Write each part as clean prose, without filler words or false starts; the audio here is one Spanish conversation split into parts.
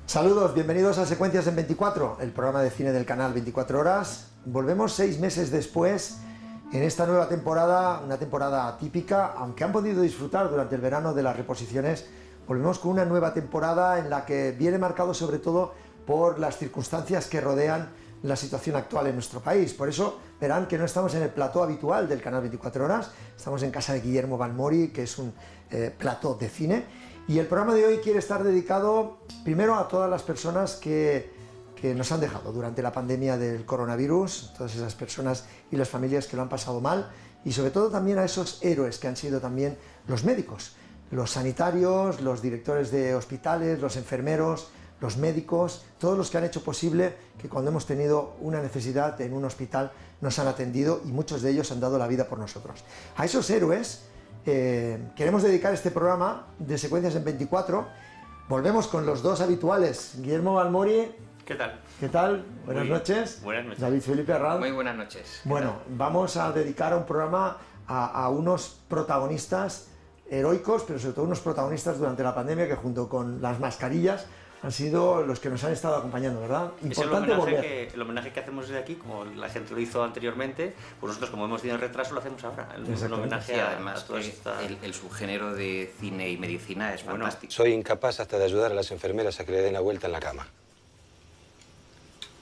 Saludos, bienvenidos a Secuencias en 24, el programa de cine del canal 24 Horas. Volvemos 6 meses después en esta nueva temporada, una temporada atípica, aunque han podido disfrutar durante el verano de las reposiciones. Volvemos con una nueva temporada en la que viene marcado sobre todo por las circunstancias que rodean la situación actual en nuestro país. Por eso verán que no estamos en el plató habitual del canal 24 Horas, estamos en casa de Guillermo Balmori, que es un plató de cine. Y el programa de hoy quiere estar dedicado primero a todas las personas que nos han dejado durante la pandemia del coronavirus, todas esas personas y las familias que lo han pasado mal, y sobre todo también a esos héroes que han sido también los médicos, los sanitarios, los directores de hospitales, los enfermeros, los médicos, todos los que han hecho posible que cuando hemos tenido una necesidad en un hospital nos han atendido y muchos de ellos han dado la vida por nosotros. A esos héroes queremos dedicar este programa de Secuencias en 24. Volvemos con los dos habituales, Guillermo Balmori. ¿Qué tal? ¿Qué tal? Buenas noches. Buenas noches. David Felipe Arranz. Muy buenas noches. Bueno, vamos a dedicar un programa a unos protagonistas heroicos, pero sobre todo unos protagonistas durante la pandemia que junto con las mascarillas han sido los que nos han estado acompañando, ¿verdad? Importante volver. El homenaje que hacemos desde aquí, como la gente lo hizo anteriormente, pues nosotros, como hemos tenido retraso, lo hacemos ahora. El homenaje sí, además a todas estas... el subgénero de cine y medicina es fantástico. Soy incapaz hasta de ayudar a las enfermeras a que le den la vuelta en la cama.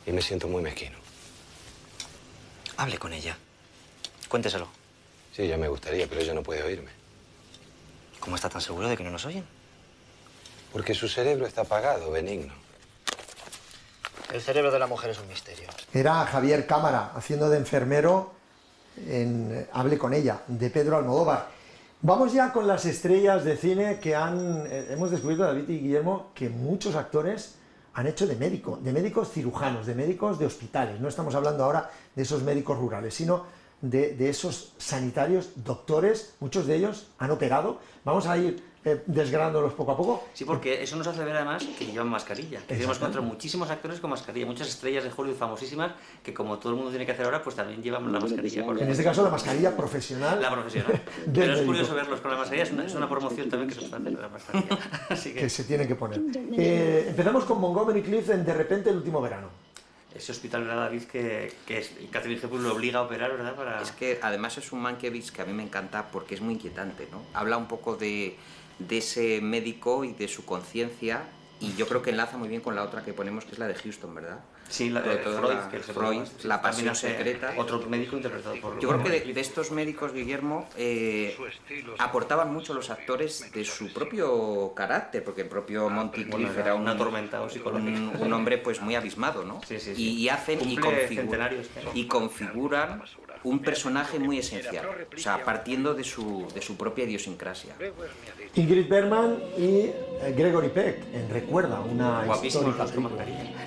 Y me siento muy mezquino. Hable con ella. Cuénteselo. Sí, ya me gustaría, pero ella no puede oírme. ¿Cómo está tan seguro de que no nos oyen? Porque su cerebro está apagado, benigno. El cerebro de la mujer es un misterio. Era Javier Cámara haciendo de enfermero en Hable con ella, de Pedro Almodóvar. Vamos ya con las estrellas de cine que hemos descubierto, David y Guillermo, que muchos actores han hecho de médicos cirujanos, de médicos de hospitales. No estamos hablando ahora de esos médicos rurales, sino de esos sanitarios, doctores, muchos de ellos han operado. Vamos a ir desgranándolos poco a poco. Sí, porque eso nos hace ver además que llevan mascarilla. Que hemos encontrado muchísimos actores con mascarilla, muchas estrellas de Hollywood famosísimas, que como todo el mundo tiene que hacer ahora, pues también llevan la mascarilla. En este caso la mascarilla profesional. La profesional. Pero es curioso verlos con la mascarilla, es una promoción también que se puede hacer de la mascarilla. Así que se tiene que poner. Empezamos con Montgomery Clift en De repente el último verano. Ese hospital, ¿verdad, David? Que Catherine Hepburn lo obliga a operar, ¿verdad? Es que además es un Mankiewicz que a mí me encanta porque es muy inquietante, ¿no? Habla un poco de ese médico y de su conciencia, y yo creo que enlaza muy bien con la otra que ponemos, que es la de Houston, ¿verdad? Sí, la de Freud, la pasión secreta. Otro médico interpretado por... Yo creo que de estos médicos, Guillermo, aportaban mucho los actores de su propio carácter, porque el propio Monty Clift era un atormentado psicológico. Un hombre pues muy abismado, ¿no? Sí. Y hacen y configuran un personaje muy esencial, o sea, partiendo de su propia idiosincrasia. Ingrid Bergman y Gregory Peck en Recuerda, una histórica película.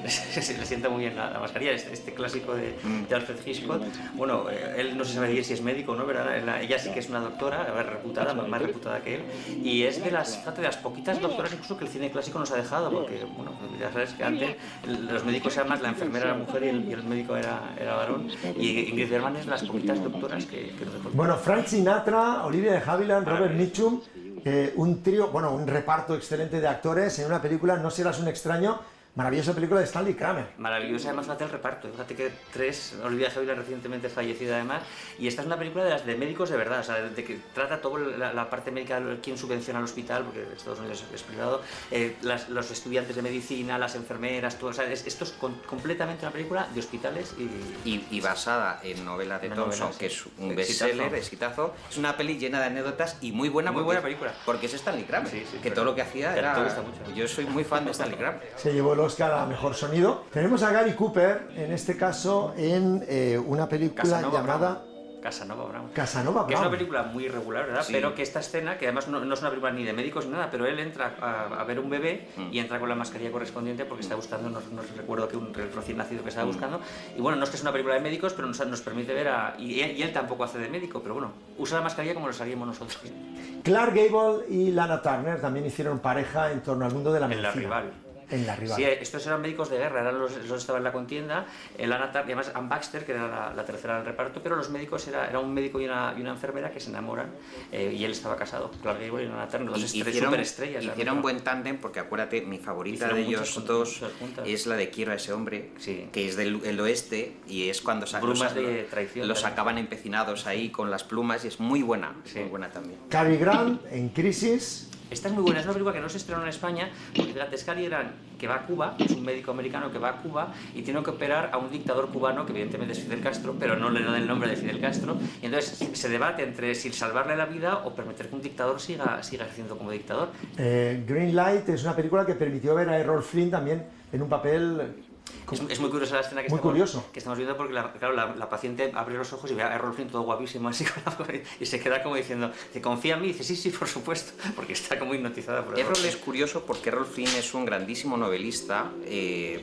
Se le sienta muy bien la mascarilla, este clásico de Alfred Hitchcock. Bueno, él no se sabe si es médico, ¿no? ¿Verdad? Ella sí que es una doctora, reputada, más reputada que él, y es de las poquitas doctoras incluso que el cine clásico nos ha dejado, porque, bueno, ya sabes que antes los médicos eran más, la enfermera era mujer y el médico era varón, y Ingrid Bergman es de las poquitas doctoras que nos dejó. Bueno, Frank Sinatra, Olivia de Havilland, Robert Mitchum, un trío, bueno, un reparto excelente de actores en una película, No serás un extraño. Maravillosa película de Stanley Kramer. Maravillosa, además fíjate el reparto. Fíjate que Olivia de Havilland recientemente fallecida además, y esta es una película de las de médicos de verdad, o sea, de que trata toda la parte médica, quién subvenciona el hospital, porque Estados Unidos es privado, los estudiantes de medicina, las enfermeras, todo, o sea, esto es completamente una película de hospitales y basada en novela de Thompson, que es un bestseller, exitazo. Es una peli llena de anécdotas y muy buena película. Porque es Stanley Kramer, que todo lo que hacía era... Te gusta mucho. Yo soy muy fan de Stanley Kramer. Se llevó el Oscar a Mejor Sonido. Tenemos a Gary Cooper, en este caso, en una película llamada... Casanova Brown. Casanova Brown. Que es una película muy irregular, ¿verdad? Sí. Pero que esta escena, que además no es una película ni de médicos ni nada, pero él entra a ver un bebé y entra con la mascarilla correspondiente porque está buscando, no recuerdo que un recién nacido que estaba buscando. Y bueno, no es que es una película de médicos, pero nos permite ver y él tampoco hace de médico, pero bueno, usa la mascarilla como lo haríamos nosotros. Clark Gable y Lana Turner también hicieron pareja en torno al mundo de la medicina. En La Rival. en la rival. Sí, estos eran médicos de guerra, eran los estaban en la contienda, el Anna Turner, y además Anne Baxter, que era la tercera del reparto, pero los médicos era un médico y una enfermera que se enamoran, y él estaba casado, Clark Gable y Anna Turner, dos superestrellas. Hicieron buen tándem, porque acuérdate, mi favorita de ellos dos es la de Quiero a ese hombre, sí, que es del oeste, y es cuando los sacaban empecinados ahí con las plumas, y es muy buena, sí, muy buena también. Cary Grant en Crisis. Esta es muy buena, es una película que no se estrenó en España, porque fíjate, es Cary Grant, que va a Cuba, es un médico americano que va a Cuba y tiene que operar a un dictador cubano, que evidentemente es Fidel Castro, pero no le da el nombre de Fidel Castro, y entonces se debate entre si salvarle la vida o permitir que un dictador siga ejerciendo como dictador. Green Light es una película que permitió ver a Errol Flynn también en un papel... Es muy curiosa la escena que estamos viendo, porque la paciente abre los ojos y ve a Errol Flynn todo guapísimo así y se queda como diciendo, ¿te confía en mí? Y dice, sí, por supuesto, porque está como hipnotizada por Errol es curioso porque Errol Flynn es un grandísimo novelista,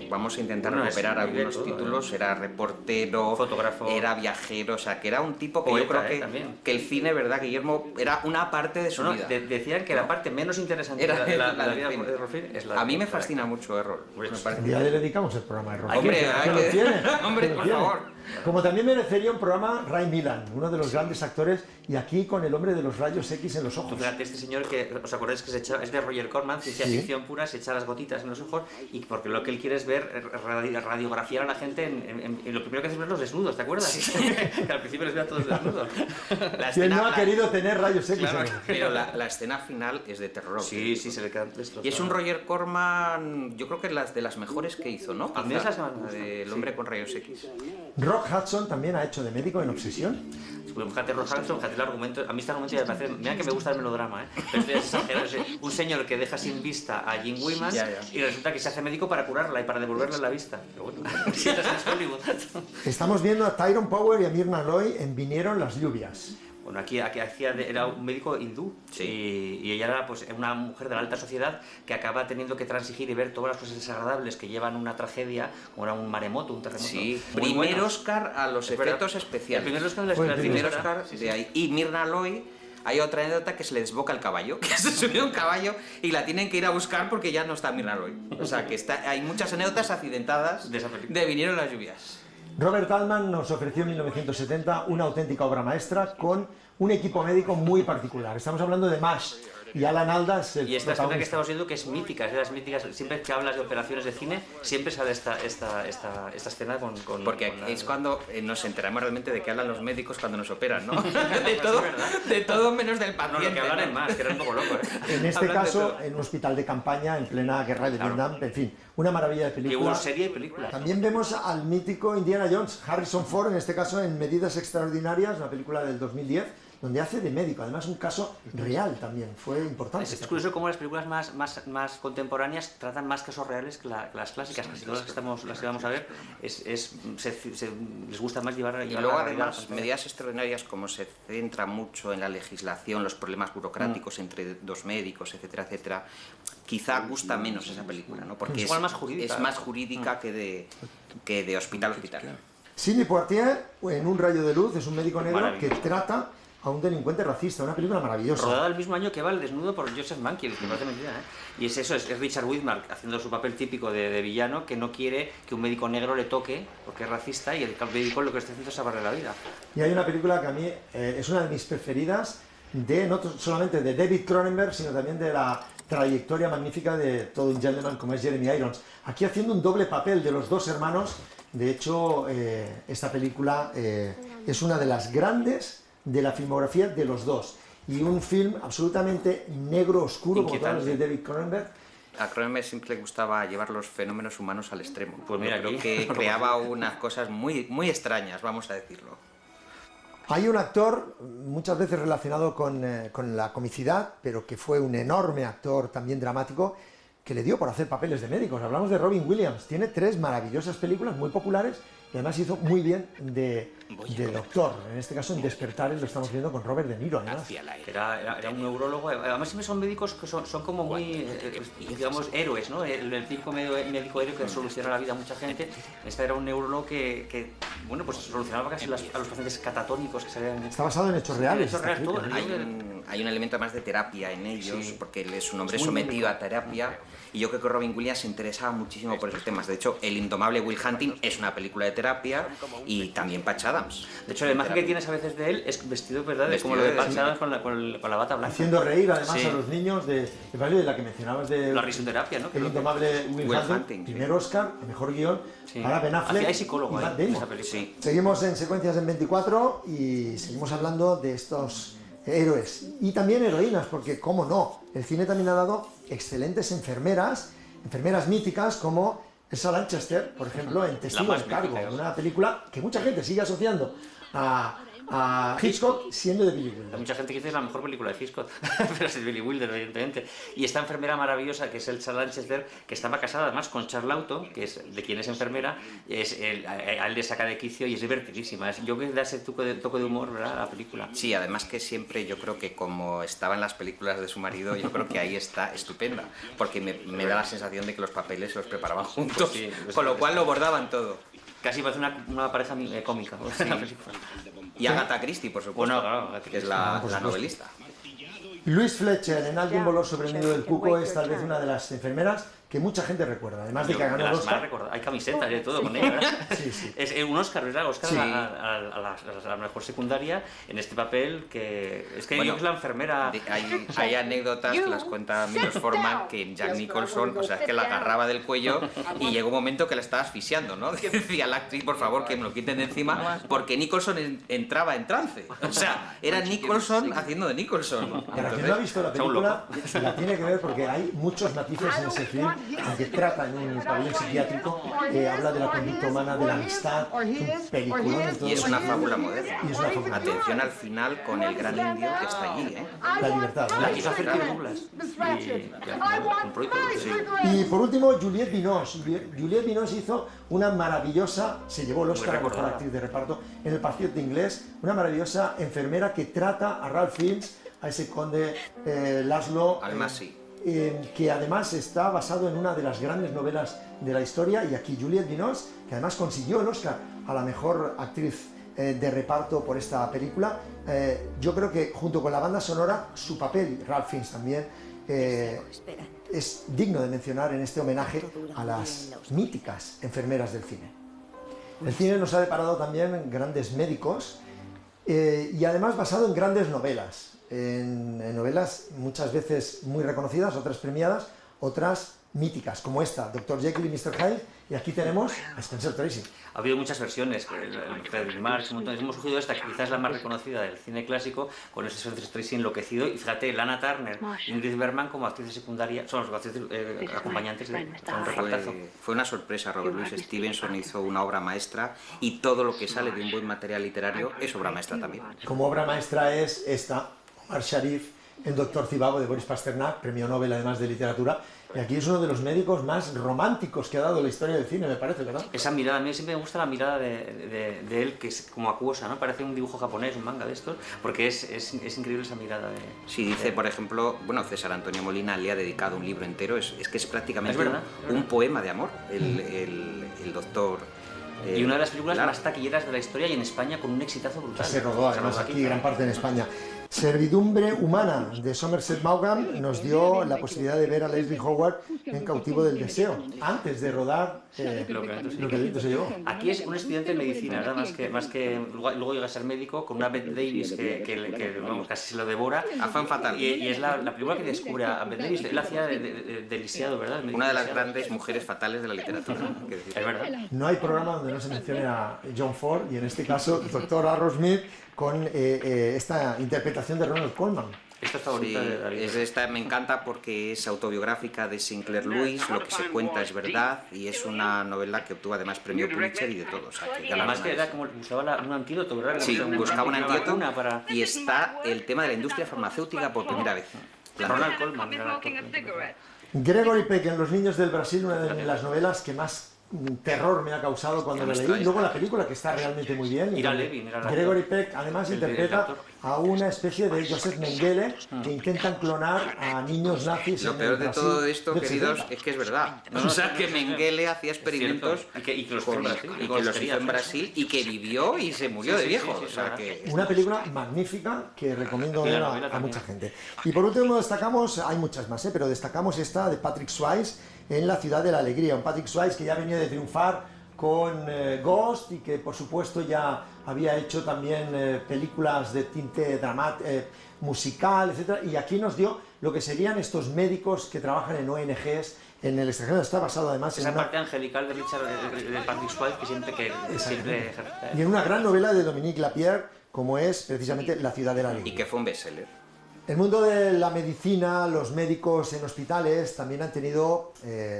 vamos a intentar recuperar algunos títulos, era reportero, fotógrafo, era viajero, o sea, que era un tipo que poeta, yo creo que el cine, ¿verdad, Guillermo? Era una parte de su vida. Decían que la parte menos interesante de la vida de Errol Flynn es la... A mí me fascina mucho Errol. Un día le dedicamos el programa. Hombre, por favor. Como también merecería un programa Ray Milland, uno de los grandes actores, y aquí con el hombre de los rayos X en los ojos. Tú fíjate, este señor que, ¿os acordáis que es de Roger Corman, ciencia ficción pura, se echa las gotitas en los ojos, y porque lo que él quiere es ver, radiografiar a la gente, y lo primero que hace es ver los desnudos, ¿te acuerdas? Sí. Que al principio les ve a todos desnudos. ¿Quién no ha querido tener rayos X? Claro, pero la escena final es de terror. Sí, se le quedan destrozado. Y es un Roger Corman, yo creo que de las mejores que hizo, ¿no? A mí es la semana del hombre con rayos X. Rock Hudson también ha hecho de médico en Obsesión. Pues fíjate, Rock Hudson, fíjate el argumento. A mí este argumento ya me parece. Mira que me gusta el melodrama, pero esto ya es exagerado. Un señor que deja sin vista a Jim Weeman y resulta que se hace médico para curarla y para devolverle la vista. Pero bueno, si es Hollywood. Estamos viendo a Tyrone Power y a Myrna Loy en Vinieron las lluvias. Bueno, aquí era un médico hindú, sí, y ella era pues una mujer de la alta sociedad que acaba teniendo que transigir y ver todas las cosas desagradables que llevan una tragedia, como era un maremoto, un terremoto. Sí, primer Oscar a los efectos especiales. El primer Oscar de la primer Oscar de ahí. Y Myrna Loy, hay otra anécdota que se le desboca el caballo, que se subió un caballo y la tienen que ir a buscar porque ya no está Myrna Loy. O sea, que hay muchas anécdotas accidentadas de Vinieron las lluvias. Robert Altman nos ofreció en 1970 una auténtica obra maestra con un equipo médico muy particular. Estamos hablando de MASH y Alan Alda es el Y esta escena que estamos viendo que es mítica, es de las míticas. Siempre que hablas de operaciones de cine, siempre sale esta escena con porque es cuando nos enteramos realmente de qué hablan los médicos cuando nos operan, ¿no? de todo menos del paciente. No, lo que hablan es más, que era un poco loco, En este caso, en un hospital de campaña, en plena guerra de Vietnam, en fin, una maravilla de película. Y hubo serie y película. También vemos al mítico Indiana Jones, Harrison Ford, en este caso en Medidas Extraordinarias, una película del 2010, donde hace de médico, además un caso real también, fue importante. Es curioso cómo las películas más contemporáneas tratan más casos reales que las clásicas, casi todas las que vamos a ver, les gusta más llevar y luego además, Medidas Extraordinarias, como se centra mucho en la legislación, los problemas burocráticos entre dos médicos, etcétera, etcétera, quizá gusta menos esa película, ¿no? Porque es más jurídica que de hospital a hospital. Sidney Poitier, en Un rayo de luz, es un médico negro que trata a un delincuente racista, una película maravillosa. Rodada el mismo año que va El desnudo por Joseph Mankiewicz, que parece mentira, Y es Richard Widmark haciendo su papel típico de villano, que no quiere que un médico negro le toque porque es racista, y el médico lo que está haciendo es salvarle la vida. Y hay una película que a mí es una de mis preferidas, no solamente de David Cronenberg, sino también de la trayectoria magnífica de todo un gentleman como es Jeremy Irons. Aquí haciendo un doble papel de los dos hermanos. De hecho, esta película es una de las grandes de la filmografía de los dos, y un film absolutamente negro, oscuro, como todos los de David Cronenberg. A Cronenberg siempre le gustaba llevar los fenómenos humanos al extremo. Pues mira, creo que creaba unas cosas muy, muy extrañas, vamos a decirlo. Hay un actor muchas veces relacionado con la comicidad, pero que fue un enorme actor también dramático, que le dio por hacer papeles de médicos. Hablamos de Robin Williams. Tiene 3 maravillosas películas muy populares y además hizo muy bien de doctor. En este caso, en Despertares lo estamos viendo con Robert De Niro. Además. Era un neurólogo. Además, siempre son médicos que son como muy, digamos, héroes, ¿no? El típico médico héroe que soluciona la vida a mucha gente. Este era un neurólogo que bueno, pues solucionaba casi a los pacientes catatónicos que salían. Está basado en hechos reales. Hechos reales, todo. hay un elemento más de terapia en ellos, porque él es un hombre sometido a terapia, y yo creo que Robin Williams se interesaba muchísimo por esos temas. De hecho, El indomable Will Hunting es una película de terapia, y también Patch Adams. De hecho, la imagen que tienes a veces de él es vestido, ¿verdad? Es como lo de Patch Adams con la bata blanca. Haciendo reír además a los niños de la que mencionabas de la risoterapia, ¿no? El indomable Will Hunting, primer Oscar, el mejor guión, para Ben Affleck. Hay psicólogo y Matt Damon. Sí. Seguimos en Secuencias en 24 y seguimos hablando de estos héroes y también heroínas, porque cómo no, el cine también ha dado excelentes enfermeras míticas como Elsa Lanchester, por ejemplo, en Testigo de Cargo, una película que mucha gente sigue asociando a Hitchcock siendo de Billy Wilder. Hay mucha gente que dice que es la mejor película de Hitchcock, pero es de Billy Wilder, evidentemente. Y esta enfermera maravillosa, que es Elsa Lanchester, que estaba casada además con Charles Laughton, que es de quien es enfermera, a él le saca de quicio y es divertidísima. Yo creo que da ese toque de humor, ¿verdad?, a la película. Sí, además que siempre yo creo que como estaba en las películas de su marido, yo creo que ahí está estupenda, porque me da la sensación de que los papeles los preparaban juntos, sí, con lo cual lo bordaban todo. Casi parece una pareja cómica. Sí. Y Agatha Christie, por supuesto, que es la novelista. Louise Fletcher en Alguien voló sobre el nido del cuco es tal vez una de las enfermeras que mucha gente recuerda, además de que ganó el Oscar. Hay camisetas y todo con ella, ¿verdad? Sí. Es un Oscar, ¿verdad? Oscar a la mejor secundaria en este papel que... Es que yo es la enfermera... Hay anécdotas que las cuenta Milos Forman, que Jack Nicholson, o sea, es que la agarraba del cuello y llegó un momento que la estaba asfixiando, ¿no? Que decía la actriz, por favor, que me lo quiten de encima, porque Nicholson entraba en trance. O sea, era Nicholson haciendo de Nicholson. Para quien no ha visto la película, la tiene que ver porque hay muchos matices en ese film, aunque trata en un pabellón psiquiátrico, habla de la conducta humana, de la amistad, un peliculón. Y es una fábula moderna. Atención al final con el gran indio que está allí, ¿eh? La libertad. La quiso hacer Kirk Douglas. Y por último, Juliette Binoche. Juliette Binoche hizo una maravillosa, se llevó el Oscar a mejor actriz de reparto en El paciente inglés, una maravillosa enfermera que trata a Ralph Fiennes, a ese conde Laszlo, que además está basado en una de las grandes novelas de la historia, y aquí Juliette Binoche, que además consiguió el Oscar a la mejor actriz de reparto por esta película. Yo creo que junto con la banda sonora, su papel, Ralph Fiennes también, es digno de mencionar en este homenaje a las míticas enfermeras del cine. El cine nos ha deparado también grandes médicos y además basado en grandes novelas. En novelas muchas veces muy reconocidas, otras premiadas, otras míticas, como esta, Dr. Jekyll y Mr. Hyde, y aquí tenemos a Spencer Tracy. Ha habido muchas versiones, el Frederick March, hemos cogido esta, que quizás es la más reconocida del cine clásico, con ese Spencer Tracy enloquecido, y fíjate, Lana Turner, Ingrid Bergman como actrices secundarias, son los actrices acompañantes de un repartazo. Fue una sorpresa. Robert Louis Stevenson hizo una obra maestra, y todo lo que sale de un buen material literario es obra maestra también. Como obra maestra es esta, Omar Sharif, el doctor Zivago de Boris Pasternak, premio Nobel además de literatura, y aquí es uno de los médicos más románticos que ha dado la historia del cine, me parece, ¿verdad? Esa mirada, a mí siempre me gusta la mirada de él, que es como acuosa, ¿no? Parece un dibujo japonés, un manga de estos, porque es increíble esa mirada de... Sí, dice, por ejemplo, bueno, César Antonio Molina le ha dedicado un libro entero, es que es prácticamente un poema de amor, el doctor... Y una de las películas más taquilleras de la historia, y en España con un exitazo brutal. Se rodó además aquí, gran parte en España. Servidumbre humana, de Somerset Maugham, nos dio la posibilidad de ver a Leslie Howard en Cautivo del Deseo, antes de rodar Lo que viento se llevó. Aquí es un estudiante de medicina, ¿verdad? Más que luego llega a ser médico, con una Bette Davis que vamos, casi se lo devora. A fan fatal. Y es la película que descubre a Bette Davis. Él hacía de lisiado, ¿verdad? Una de las grandes mujeres fatales de la literatura. Es verdad. No hay programa donde no se mencione a John Ford, y en este caso, el doctor Arrowsmith, con esta interpretación de Ronald Colman. Esta es favorita de David. Esta me encanta porque es autobiográfica de Sinclair Lewis, lo que se cuenta es verdad, y es una novela que obtuvo además premio Pulitzer y de todo. O sea, que además que era como buscaba un antídoto, ¿verdad? Sí, buscaba un antídoto y está el tema de la industria farmacéutica por primera vez. Ronald Colman. Gregory Peck en Los niños del Brasil, una de las novelas que más terror me ha causado cuando lo leí. Luego la película, que está realmente muy bien. Ira Levin, Gregory Peck además interpreta a una especie de Joseph Mengele que intentan clonar a niños nazis. Lo peor de todo esto, queridos, es que es verdad. O sea, que Mengele hacía experimentos y que los hizo en Brasil y que vivió y se murió de viejo. O sea, que... Una película magnífica que recomiendo ver a mucha gente. Y por último destacamos, hay muchas más, pero destacamos esta de Patrick Swayze en La ciudad de la alegría. Un Patrick Swayze que ya venía de triunfar con Ghost y que por supuesto ya había hecho también películas de tinte musical, etc. Y aquí nos dio lo que serían estos médicos que trabajan en ONGs en el extranjero. Está basado además en esa parte angelical de Patrick Swayze que siempre ejerce. Y en una gran novela de Dominique Lapierre, como es precisamente La ciudad de la alegría. Y que fue un bestseller. El mundo de la medicina, los médicos en hospitales también han tenido,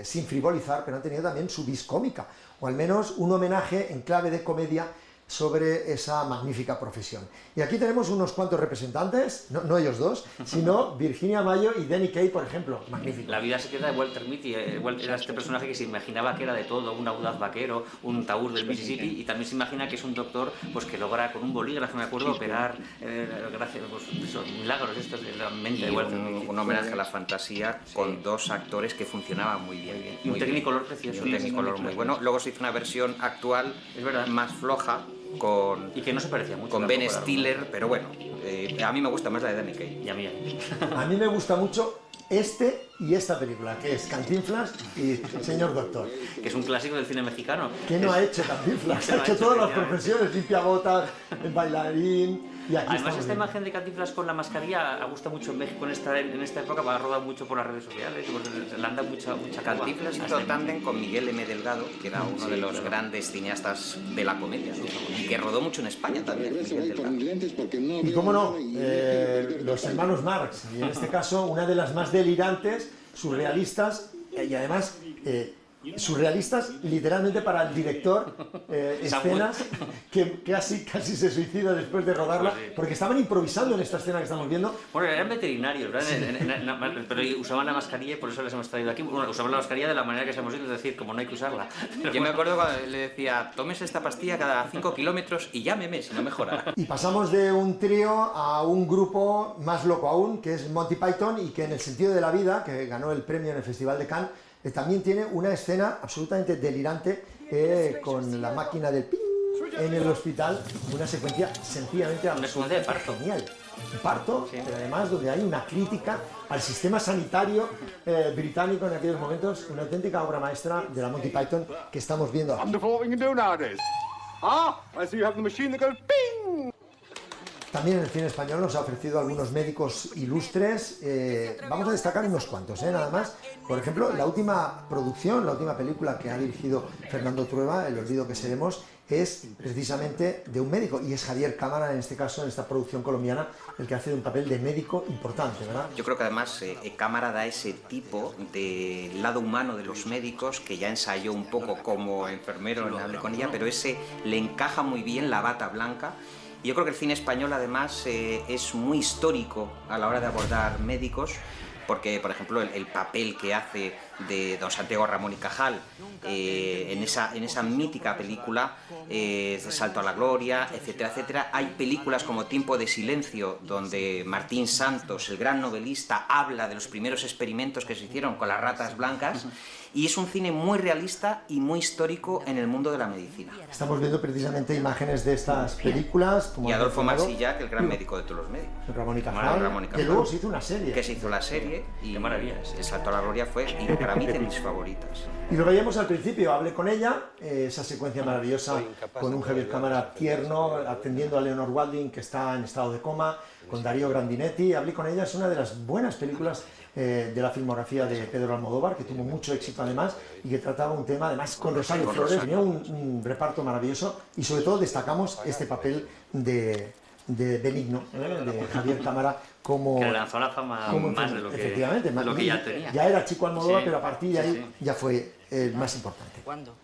sin frivolizar, pero han tenido también su vis cómica, o al menos un homenaje en clave de comedia sobre esa magnífica profesión. Y aquí tenemos unos cuantos representantes, no ellos dos, sino Virginia Mayo y Danny Kaye, por ejemplo. Magnífico. La vida secreta de Walter Mitty. Era este personaje que se imaginaba que era de todo, un audaz vaquero, un taur del Mississippi, y también se imagina que es un doctor pues, que logra con un bolígrafo, me acuerdo, operar gracias a milagros estos de la mente de Walter Mitty. Un homenaje a la fantasía con dos actores que funcionaban muy bien. Y un Technicolor precioso. Un Technicolor muy bueno. Luego se hizo una versión actual, es verdad, más floja, y que no se parecía mucho con Ben Stiller, pero bueno, a mí me gusta más la de Danny Kaye. Y a mí. A mí me gusta mucho este y esta película, que es Cantinflas y Señor Doctor. Que es un clásico del cine mexicano. ¿Qué no ha hecho Cantinflas? Ha hecho todas las profesiones, limpiabotas, el bailarín... Y aquí además esta imagen de Cantinflas con la mascarilla gusta mucho en México en esta época, va a rodar mucho por las redes sociales, le anda mucha Cantinflas hizo tándem con Miguel M. Delgado, que era uno de los grandes cineastas de la comedia, ¿no? Y que rodó mucho en España también, Miguel Delgado. Y cómo no, los hermanos Marx, y en este caso una de las más delirantes, surrealistas, y además... surrealistas literalmente para el director, escenas que casi se suicida después de rodarla, porque estaban improvisando en esta escena que estamos viendo. Bueno, eran veterinarios, ¿verdad? Pero usaban la mascarilla y por eso les hemos traído aquí. Bueno, usaban la mascarilla de la manera que sabemos, es decir, como no hay que usarla. Yo me acuerdo cuando le decía, tómese esta pastilla cada 5 kilómetros y llámeme si no mejora. Y pasamos de un trío a un grupo más loco aún, que es Monty Python, y que en El sentido de la vida, que ganó el premio en el Festival de Cannes, también tiene una escena absolutamente delirante con la máquina del ping en el hospital, una secuencia sencillamente absolutamente genial. Un parto, sí. Pero además donde hay una crítica al sistema sanitario británico en aquellos momentos, una auténtica obra maestra de la Monty Python que estamos viendo aquí. También el cine español nos ha ofrecido algunos médicos ilustres, vamos a destacar unos cuantos, nada más. Por ejemplo, la última producción, la última película que ha dirigido Fernando Trueba, El olvido que seremos, es precisamente de un médico, y es Javier Cámara, en este caso, en esta producción colombiana, el que hace un papel de médico importante, ¿verdad? Yo creo que además Cámara da ese tipo de lado humano de los médicos, que ya ensayó un poco como enfermero en Hable con ella, pero ese le encaja muy bien la bata blanca. Y yo creo que el cine español además es muy histórico a la hora de abordar médicos, porque, por ejemplo, el papel que hace de don Santiago Ramón y Cajal en esa mítica película, Salto a la Gloria, etcétera, etcétera. Hay películas como Tiempo de silencio, donde Martín Santos, el gran novelista, habla de los primeros experimentos que se hicieron con las ratas blancas, y es un cine muy realista y muy histórico en el mundo de la medicina. Estamos viendo precisamente imágenes de estas películas. Como y Adolfo Marsillac, el gran médico de todos los médicos. Ramón y Cajal, que luego se hizo una serie. Que se hizo la serie, y qué maravilla. El Salto a la Gloria fue, y para mí, de mis favoritas. Y lo veíamos al principio, Hablé con ella, esa secuencia maravillosa con un Javier Cámara tierno, atendiendo a Leonor Walding, que está en estado de coma, con Darío Grandinetti. Hablé con ella, es una de las buenas películas de la filmografía de Pedro Almodóvar, que tuvo mucho éxito además, y que trataba un tema además con Rosario Flores. Tenía un reparto maravilloso, y sobre todo destacamos este papel de Benigno, de Javier Cámara, como... Que le lanzó a la fama más de lo que, efectivamente, de lo que ya tenía. Ya era chico Almodóvar, sí, pero a partir de ahí ya fue el más importante. ¿Cuándo?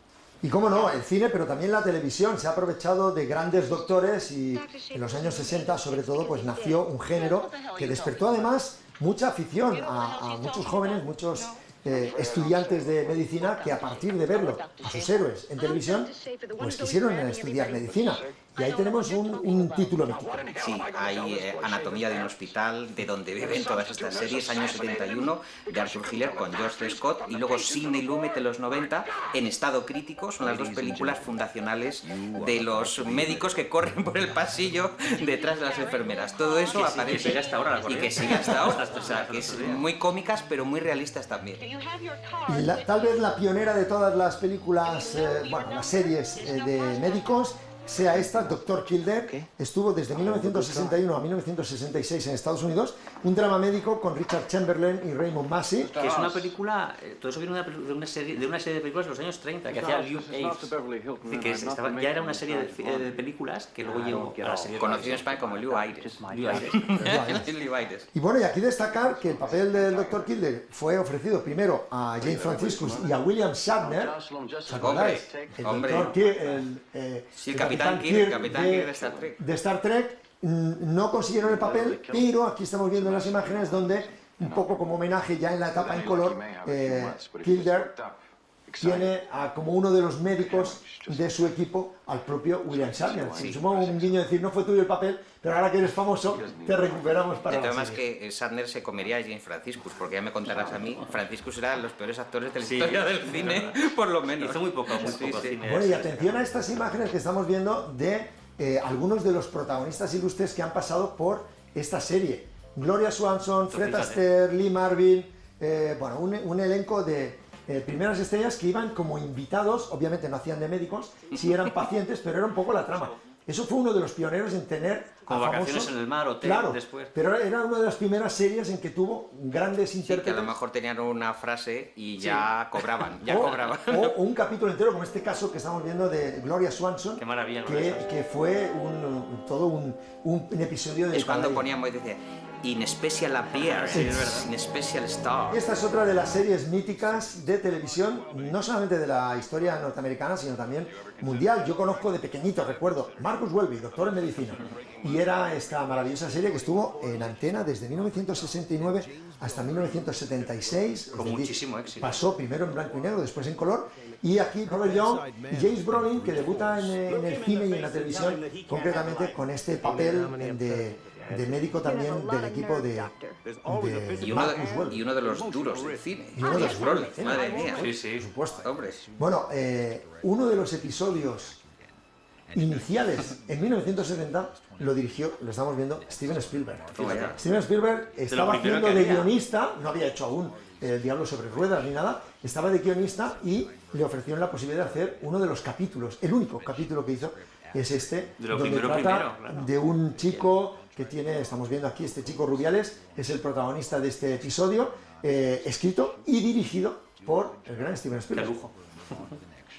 Y cómo no, el cine, pero también la televisión se ha aprovechado de grandes doctores, y en los años 60 sobre todo pues nació un género que despertó además mucha afición a muchos jóvenes, muchos estudiantes de medicina, que a partir de verlo a sus héroes en televisión pues quisieron estudiar medicina. Y ahí tenemos un título mítico. Sí, hay Anatomía de un hospital, de donde beben todas estas series, año 71, de Arthur Hiller con George C. Scott, y luego Sidney Lumet en los 90, En estado crítico. Son las dos películas fundacionales de los médicos que corren por el pasillo detrás de las enfermeras. Todo eso aparece que sigue hasta ahora, y que sigue hasta ahora. O sea, que es muy cómicas, pero muy realistas también. Y tal vez la pionera de todas las películas, bueno, las series de médicos, sea esta, Dr. Kildare. Estuvo desde 1961 a 1966 en Estados Unidos, un drama médico con Richard Chamberlain y Raymond Massey. Que es una película, todo eso viene de una serie de películas de los años 30, que hacía Luke Aves, que ya era una serie de películas que luego llegó a la serie. Conocido en España como Lew Ayres. Y bueno, y aquí destacar que el papel del Dr. Kildare fue ofrecido primero a James Franciscus y a William Shatner. ¿Os acordáis? Hombre. El Capitán Kirk de Star Trek. No consiguieron el papel, pero aquí estamos viendo las imágenes donde, un poco como homenaje ya en la etapa en color, Kildare tiene como uno de los médicos de su equipo al propio William Shatner. Supongo un guiño decir, no fue tuyo el papel, pero ahora que eres famoso, te recuperamos para la serie. Además que Shatner se comería a James Franciscus, porque ya me contarás a mí, Franciscus era de los peores actores de la historia del cine, por lo menos. Hizo muy poco cine. Bueno, y atención a estas imágenes que estamos viendo de algunos de los protagonistas ilustres que han pasado por esta serie. Gloria Swanson, Fred Astaire, Lee Marvin, bueno, un elenco de primeras estrellas que iban como invitados, obviamente no hacían de médicos, sí eran pacientes, pero era un poco la trama. Eso fue uno de los pioneros en tener como Vacaciones en el Mar, Hotel, claro, después. Pero era una de las primeras series en que tuvo grandes intérpretes. Que a lo mejor tenían una frase y ya cobraban, O un capítulo entero, como este caso que estamos viendo de Gloria Swanson. Qué maravilla. Que fue todo un episodio de... Es cuando poníamos y decía, in special appearance, in special star. Esta es otra de las series míticas de televisión, no solamente de la historia norteamericana, sino también mundial. Yo conozco de pequeñito, recuerdo, Marcus Welby, doctor en medicina, y era esta maravillosa serie que estuvo en antena desde 1969 hasta 1976. Con muchísimo éxito. Pasó primero en blanco y negro, después en color, y aquí Robert Young y James Brolin, que debuta en el cine y en la televisión, concretamente con este papel de médico también del equipo de Marcus Welby. Y uno de los duros del cine. Y uno de los Brolin, madre mía. Sí, por supuesto. Hombre. Bueno, uno de los episodios iniciales en 1970 lo dirigió, lo estamos viendo, Steven Spielberg. Steven Spielberg estaba haciendo de guionista, no había hecho aún El Diablo sobre Ruedas ni nada, estaba de guionista y le ofrecieron la posibilidad de hacer uno de los capítulos, el único capítulo que hizo es este, donde trata de un chico que tiene, estamos viendo aquí, este chico Rubiales, es el protagonista de este episodio, escrito y dirigido por el gran Steven Spielberg. ¡Qué lujo!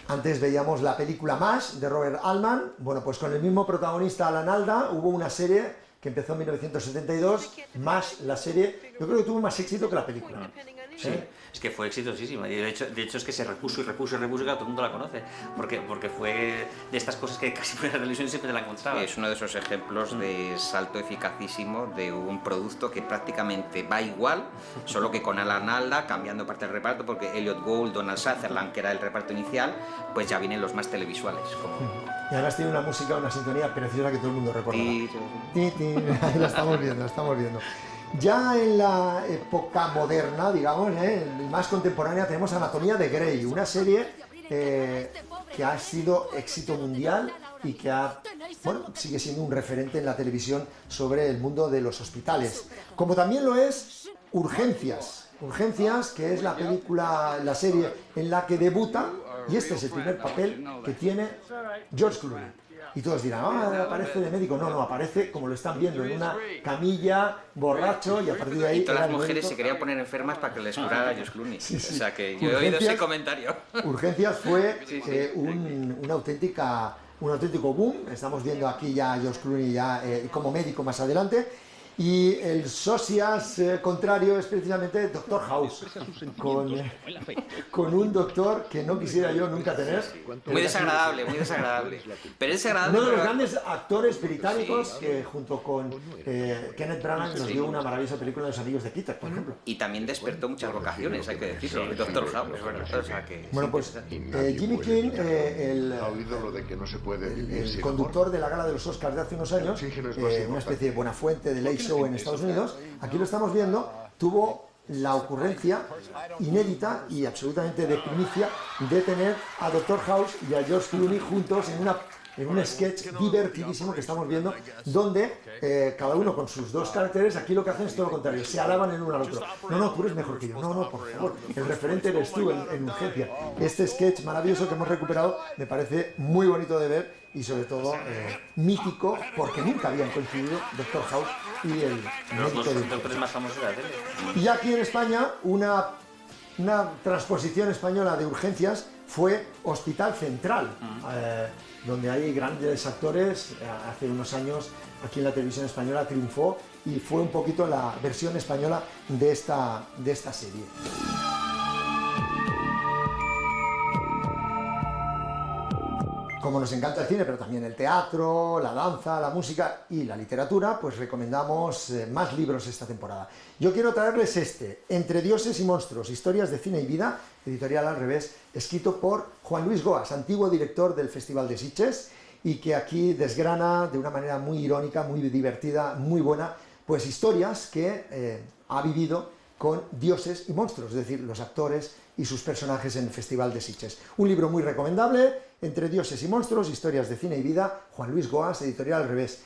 Antes veíamos la película MASH de Robert Altman. Bueno, pues con el mismo protagonista, Alan Alda, hubo una serie que empezó en 1972, MASH, la serie, yo creo que tuvo más éxito que la película. Sí, es que fue exitosísima y de hecho es que se repuso y claro, todo el mundo la conoce porque fue de estas cosas que casi por la televisión siempre te la encontraba. Es uno de esos ejemplos de salto eficacísimo de un producto que prácticamente va igual, solo que con Alan Alda cambiando parte del reparto, porque Elliot Gould, Donald Sutherland, que era el reparto inicial, pues ya vienen los más televisuales. Y además tiene una música, una sintonía preciosa que todo el mundo recuerda. Ahí la estamos viendo. Ya en la época moderna, digamos, más contemporánea, tenemos Anatomía de Grey, una serie que ha sido éxito mundial y que sigue siendo un referente en la televisión sobre el mundo de los hospitales. Como también lo es Urgencias, que es la serie en la que debuta, y este es el primer papel que tiene George Clooney. Y todos dirán, aparece de médico. No, aparece, como lo están viendo, en una camilla, borracho, y a partir de ahí... Y todas las mujeres se querían poner enfermas para que les curara a George Clooney. O sea que yo he oído ese comentario. Urgencias fue un auténtico boom. Estamos viendo aquí ya a George Clooney ya como médico más adelante. Y el socias contrario es precisamente Doctor House, con un doctor que no quisiera yo nunca tener. Muy desagradable, muy desagradable. Pero es agradable. Uno de los grandes actores británicos que junto con Kenneth Branagh nos dio una maravillosa película de Los Amigos de Peter, por ejemplo. Y también despertó muchas vocaciones, hay que decirlo, el Doctor House. O sea que, bueno, pues Jimmy King, el conductor de la gala de los Oscars de hace unos años, una especie de Buenafuente de Late Show en Estados Unidos, aquí lo estamos viendo, tuvo la ocurrencia inédita y absolutamente de primicia de tener a Doctor House y a George Clooney juntos en un sketch divertidísimo que estamos viendo, donde cada uno con sus dos caracteres, aquí lo que hacen es todo lo contrario, se alaban el uno al otro. No, tú eres mejor que yo, no, por favor, el referente eres tú en urgencia. Este sketch maravilloso que hemos recuperado me parece muy bonito de ver y sobre todo mítico, porque nunca habían coincidido Doctor House y el médico de doctores más famosos de la tele. Y aquí en España, una transposición española de urgencias fue Hospital Central, donde hay grandes actores. Hace unos años aquí en la televisión española triunfó y fue un poquito la versión española de esta serie. Como nos encanta el cine, pero también el teatro, la danza, la música y la literatura, pues recomendamos más libros esta temporada. Yo quiero traerles Entre dioses y monstruos, historias de cine y vida, editorial Al Revés, escrito por Juan Luis Goas, antiguo director del Festival de Sitges, y que aquí desgrana de una manera muy irónica, muy divertida, muy buena, pues historias que ha vivido con dioses y monstruos, es decir, los actores y sus personajes en el Festival de Sitges. Un libro muy recomendable, Entre dioses y monstruos, historias de cine y vida, Juan Luis Goas, editorial Al Revés.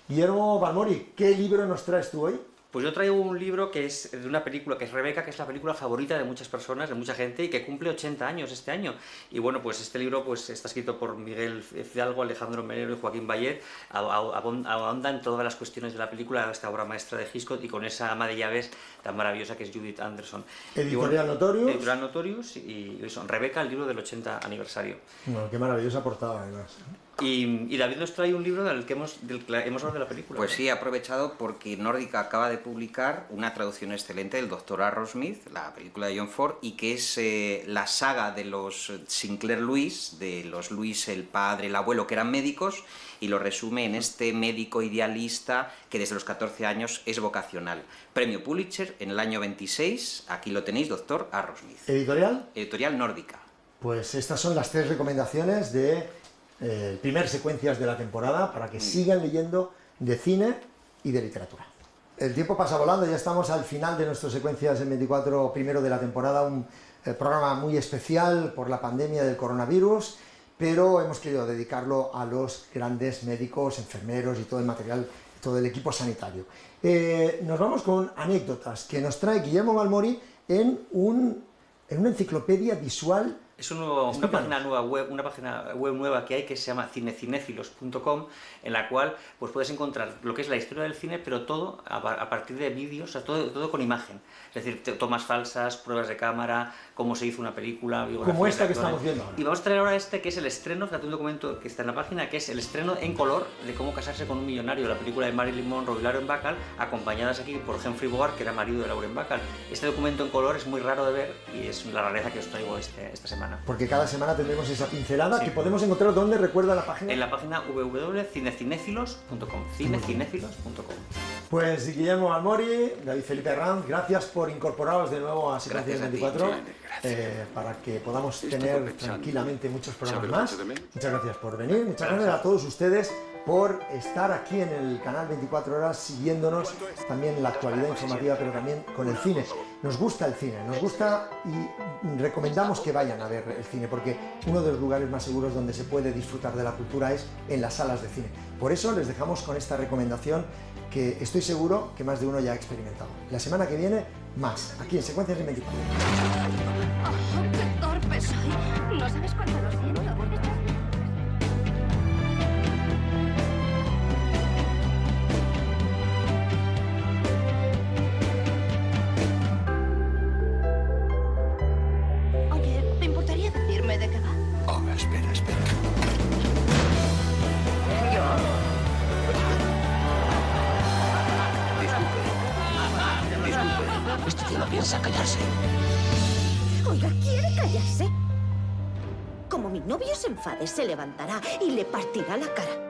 Guillermo Balmori, ¿qué libro nos traes tú hoy? Pues yo traigo un libro que es de una película que es Rebeca, que es la película favorita de muchas personas, de mucha gente, y que cumple 80 años este año. Y bueno, pues este libro pues está escrito por Miguel Fidalgo, Alejandro Melero y Joaquín Bayet. Ahonda en todas las cuestiones de la película, esta obra maestra de Hitchcock, y con esa ama de llaves tan maravillosa que es Judith Anderson. Editorial Notorious. Editorial Notorious y son Rebeca, el libro del 80 aniversario. Bueno, qué maravillosa portada, además. Y David nos trae un libro del que hemos hablado de la película. Pues sí, he aprovechado porque Nórdica acaba de publicar una traducción excelente del Dr. Arrowsmith, la película de John Ford, y que es la saga de los Sinclair Lewis, de los Lewis, el padre, el abuelo, que eran médicos, y lo resume en este médico idealista que desde los 14 años es vocacional. Premio Pulitzer en el año 26, aquí lo tenéis, Dr. Arrowsmith. ¿Editorial? Editorial Nórdica. Pues estas son las 3 recomendaciones de primer secuencias de la temporada para que sigan leyendo de cine y de literatura. El tiempo pasa volando, ya estamos al final de nuestras secuencias en 24 primero de la temporada, un programa muy especial por la pandemia del coronavirus, pero hemos querido dedicarlo a los grandes médicos, enfermeros y todo el material, todo el equipo sanitario. Nos vamos con anécdotas que nos trae Guillermo Balmori en una enciclopedia visual. Es una página web nueva que hay que se llama cinecinéfilos.com, en la cual pues puedes encontrar lo que es la historia del cine, pero todo a partir de vídeos, o sea, todo con imagen. Es decir, tomas falsas, pruebas de cámara, cómo se hizo una película, como esta que estamos viendo ahora. Y vamos a traer ahora que es el estreno, fíjate, un documento que está en la página, que es el estreno en color de Cómo casarse con un millonario, la película de Marilyn Monroe y Lauren Bacall, acompañadas aquí por Humphrey Bogart, que era marido de Lauren Bacall. Este documento en color es muy raro de ver y es la rareza que os traigo esta semana. Porque cada semana tendremos esa pincelada que podemos encontrar. ¿Dónde recuerda la página? En la página www.cinecinéfilos.com. cinecinéfilos.com. Pues Guillermo Balmori, David Felipe Herranz, gracias por incorporaros de nuevo a Secuencias 24 para que podamos tener tranquilamente muchos programas más. Muchas gracias por venir, muchas gracias a todos ustedes por estar aquí en el canal 24 horas siguiéndonos también en la actualidad informativa, pero también con el cine. Nos gusta el cine, nos gusta y recomendamos que vayan a ver el cine, porque uno de los lugares más seguros donde se puede disfrutar de la cultura es en las salas de cine. Por eso les dejamos con esta recomendación que estoy seguro que más de uno ya ha experimentado. La semana que viene, más, aquí en Secuencias de 24. Oh, ¡qué torpe soy! No sabes cuánto lo siento. Oye, ¿te importaría decirme de qué va? Oh, espera. ¿Yo? Disculpe. Este tío no piensa callarse. Oiga, ¿quiere callarse? Como mi novio se enfade, se levantará y le partirá la cara.